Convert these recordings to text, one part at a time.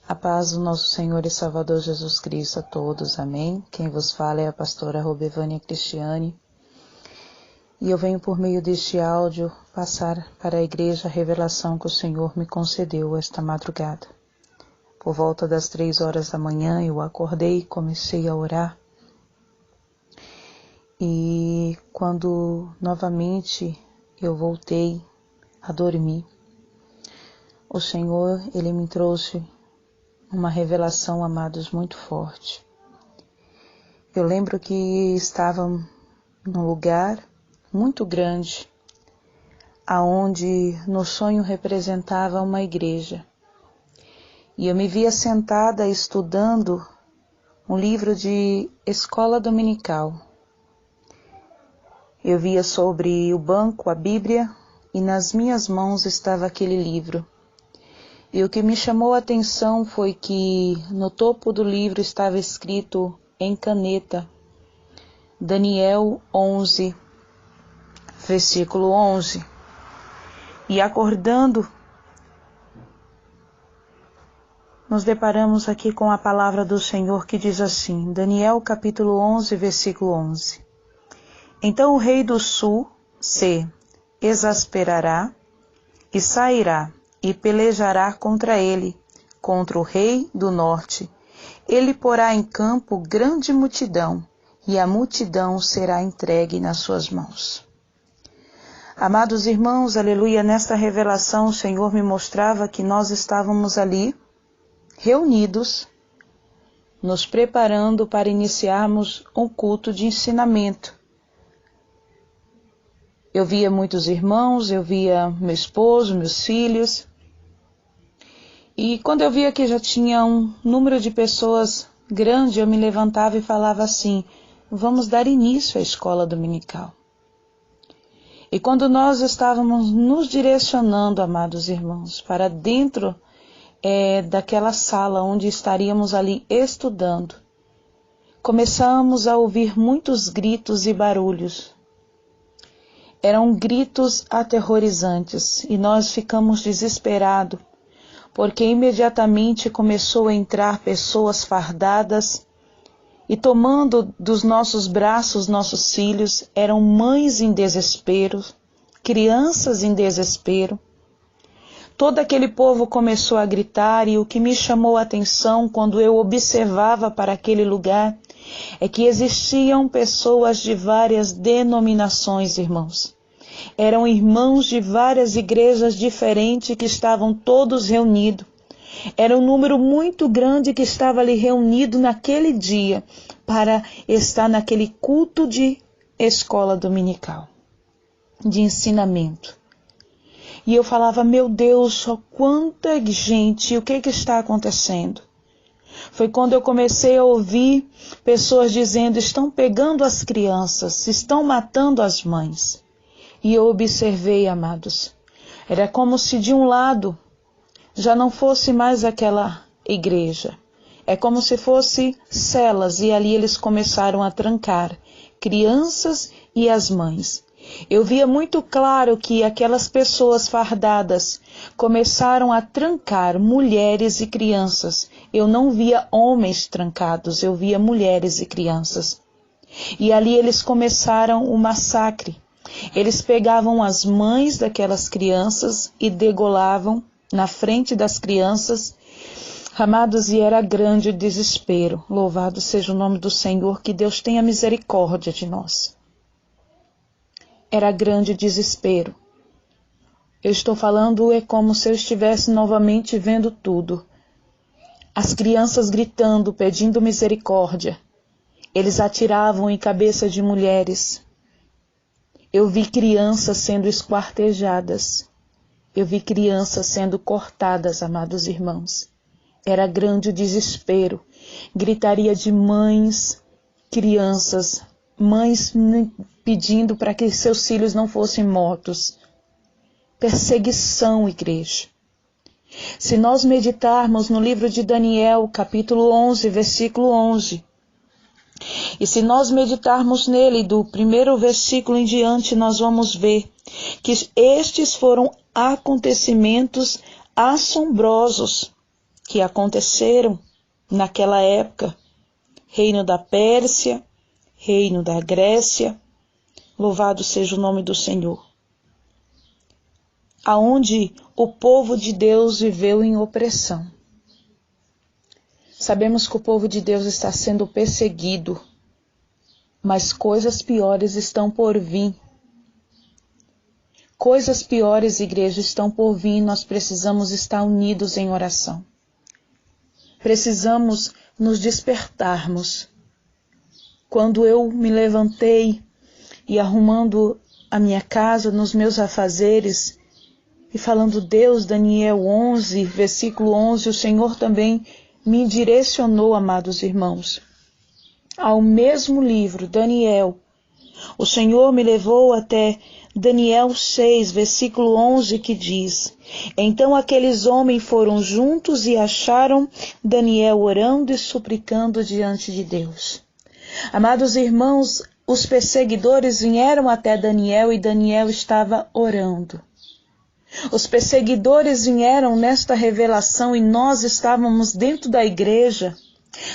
A paz do nosso Senhor e Salvador Jesus Cristo a todos, amém? Quem vos fala é a pastora Robevânia Cristiane. E eu venho por meio deste áudio passar para a igreja a revelação que o Senhor me concedeu esta madrugada. Por volta das 3 horas da manhã eu acordei e comecei a orar. E quando novamente eu voltei a dormir, o Senhor, Ele me trouxe uma revelação, amados, muito forte. Eu lembro que estava num lugar muito grande, aonde no sonho representava uma igreja. E eu me via sentada estudando um livro de escola dominical. Eu via sobre o banco a Bíblia e nas minhas mãos estava aquele livro. E o que me chamou a atenção foi que no topo do livro estava escrito em caneta, Daniel 11, versículo 11. E acordando, nos deparamos aqui com a palavra do Senhor que diz assim, Daniel capítulo 11, versículo 11. Então o rei do sul se exasperará e sairá, e pelejará contra ele, contra o rei do norte. Ele porá em campo grande multidão, e a multidão será entregue nas suas mãos. Amados irmãos, aleluia, nesta revelação o Senhor me mostrava que nós estávamos ali, reunidos, nos preparando para iniciarmos um culto de ensinamento. Eu via muitos irmãos, eu via meu esposo, meus filhos. E quando eu via que já tinha um número de pessoas grande, eu me levantava e falava assim, vamos dar início à escola dominical. E quando nós estávamos nos direcionando, amados irmãos, para dentro daquela sala onde estaríamos ali estudando, começamos a ouvir muitos gritos e barulhos. Eram gritos aterrorizantes e nós ficamos desesperados, porque imediatamente começou a entrar pessoas fardadas e tomando dos nossos braços nossos filhos, eram mães em desespero, crianças em desespero. Todo aquele povo começou a gritar e o que me chamou a atenção quando eu observava para aquele lugar é que existiam pessoas de várias denominações, irmãos. Eram irmãos de várias igrejas diferentes que estavam todos reunidos. Era um número muito grande que estava ali reunido naquele dia para estar naquele culto de escola dominical, de ensinamento. E eu falava, meu Deus, quanta gente, o que está acontecendo? Foi quando eu comecei a ouvir pessoas dizendo, estão pegando as crianças, estão matando as mães. E eu observei, amados, era como se de um lado já não fosse mais aquela igreja. É como se fosse celas e ali eles começaram a trancar crianças e as mães. Eu via muito claro que aquelas pessoas fardadas começaram a trancar mulheres e crianças. Eu não via homens trancados, eu via mulheres e crianças. E ali eles começaram o massacre. Eles pegavam as mães daquelas crianças e degolavam na frente das crianças. Amados, e era grande o desespero. Louvado seja o nome do Senhor, que Deus tenha misericórdia de nós. Era grande o desespero. Eu estou falando, é como se eu estivesse novamente vendo tudo. As crianças gritando, pedindo misericórdia. Eles atiravam em cabeça de mulheres. Eu vi crianças sendo esquartejadas. Eu vi crianças sendo cortadas, amados irmãos. Era grande o desespero. Gritaria de mães, crianças, mães pedindo para que seus filhos não fossem mortos. Perseguição, igreja. Se nós meditarmos no livro de Daniel, capítulo 11, versículo 11, e se nós meditarmos nele, do primeiro versículo em diante, nós vamos ver que estes foram acontecimentos assombrosos que aconteceram naquela época. Reino da Pérsia, reino da Grécia, louvado seja o nome do Senhor. Aonde o povo de Deus viveu em opressão. Sabemos que o povo de Deus está sendo perseguido, mas coisas piores estão por vir. Coisas piores, igreja, estão por vir. Nós precisamos estar unidos em oração. Precisamos nos despertarmos. Quando eu me levantei e arrumando a minha casa, nos meus afazeres, e falando Deus, Daniel 11, versículo 11, o Senhor também me direcionou, amados irmãos, ao mesmo livro, Daniel. O Senhor me levou até Daniel 6, versículo 11, que diz: Então aqueles homens foram juntos e acharam Daniel orando e suplicando diante de Deus. Amados irmãos, os perseguidores vieram até Daniel e Daniel estava orando. Os perseguidores vieram nesta revelação e nós estávamos dentro da igreja,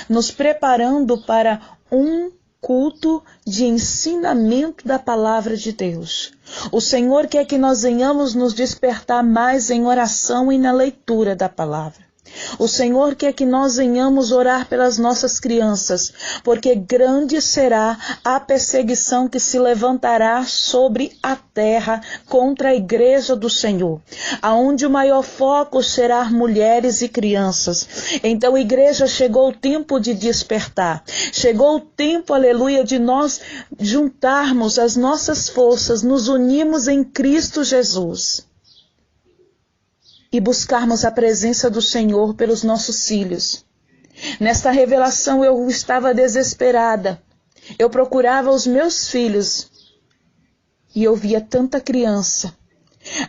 nos preparando para um culto de ensinamento da palavra de Deus. O Senhor quer que nós venhamos nos despertar mais em oração e na leitura da palavra. O Senhor quer que nós venhamos orar pelas nossas crianças, porque grande será a perseguição que se levantará sobre a terra contra a igreja do Senhor, aonde o maior foco será mulheres e crianças. Então, igreja, chegou o tempo de despertar. Chegou o tempo, aleluia, de nós juntarmos as nossas forças, nos unirmos em Cristo Jesus e buscarmos a presença do Senhor pelos nossos filhos. Nesta revelação eu estava desesperada. Eu procurava os meus filhos e eu via tanta criança.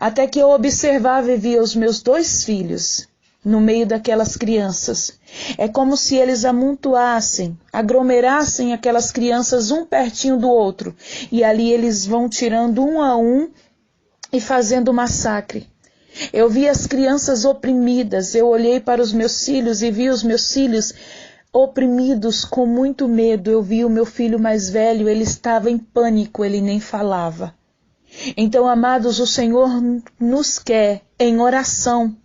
Até que eu observava e via os meus 2 filhos no meio daquelas crianças. É como se eles amontoassem, aglomerassem aquelas crianças um pertinho do outro. E ali eles vão tirando um a um e fazendo massacre. Eu vi as crianças oprimidas, eu olhei para os meus filhos e vi os meus filhos oprimidos com muito medo. Eu vi o meu filho mais velho, ele estava em pânico, ele nem falava. Então, amados, o Senhor nos quer em oração.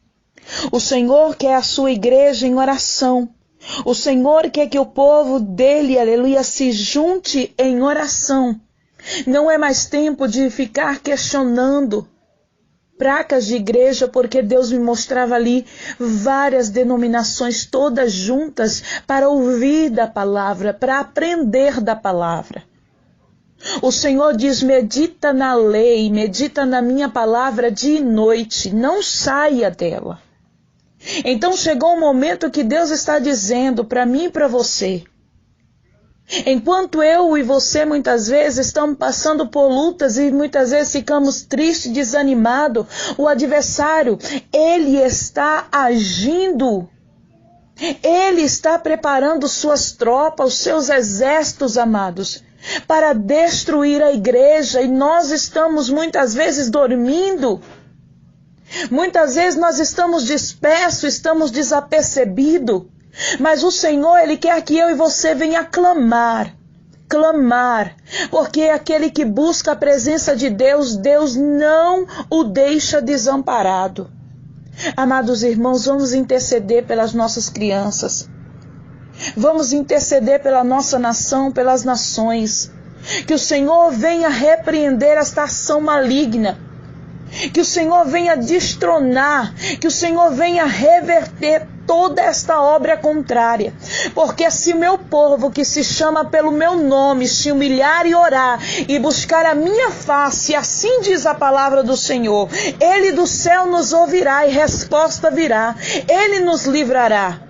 O Senhor quer a sua igreja em oração. O Senhor quer que o povo dele, aleluia, se junte em oração. Não é mais tempo de ficar questionando placas de igreja, porque Deus me mostrava ali várias denominações todas juntas para ouvir da palavra, para aprender da palavra. O Senhor diz: medita na lei, medita na minha palavra dia e noite, não saia dela. Então chegou um momento que Deus está dizendo para mim e para você: enquanto eu e você muitas vezes estamos passando por lutas e muitas vezes ficamos tristes, desanimados, o adversário, ele está agindo. Ele está preparando suas tropas, os seus exércitos, amados, para destruir a igreja, e nós estamos muitas vezes dormindo. Muitas vezes nós estamos dispersos, estamos desapercebidos. Mas o Senhor, Ele quer que eu e você venha clamar, porque aquele que busca a presença de Deus, Deus não o deixa desamparado. Amados irmãos, vamos interceder pelas nossas crianças, vamos interceder pela nossa nação, pelas nações, que o Senhor venha repreender esta ação maligna, que o Senhor venha destronar, que o Senhor venha reverter toda esta obra contrária. Porque se o meu povo, que se chama pelo meu nome, se humilhar e orar e buscar a minha face, assim diz a palavra do Senhor, Ele do céu nos ouvirá e resposta virá, Ele nos livrará.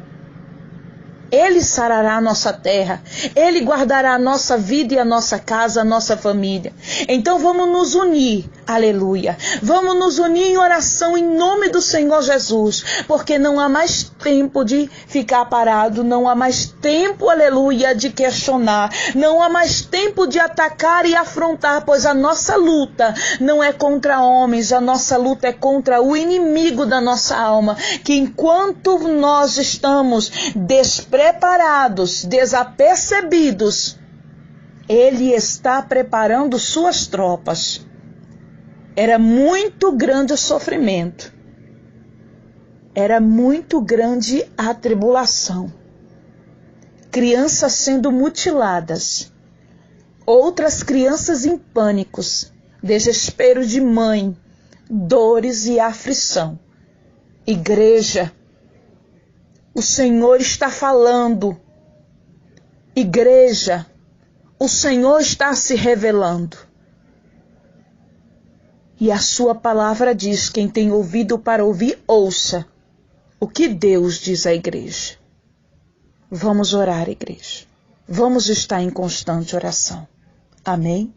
Ele sarará a nossa terra, Ele guardará a nossa vida e a nossa casa, a nossa família. Então vamos nos unir Aleluia. Vamos nos unir em oração em nome do Senhor Jesus, porque não há mais tempo de ficar parado, não há mais tempo, aleluia, de questionar, não há mais tempo de atacar e afrontar, pois a nossa luta não é contra homens, a nossa luta é contra o inimigo da nossa alma, que enquanto nós estamos despreparados, desapercebidos, ele está preparando suas tropas. Era muito grande o sofrimento. Era muito grande a tribulação. Crianças sendo mutiladas. Outras crianças em pânicos. Desespero de mãe. Dores e aflição. Igreja, o Senhor está falando. Igreja, o Senhor está se revelando. E a sua palavra diz, quem tem ouvido para ouvir, ouça o que Deus diz à igreja. Vamos orar, igreja. Vamos estar em constante oração. Amém?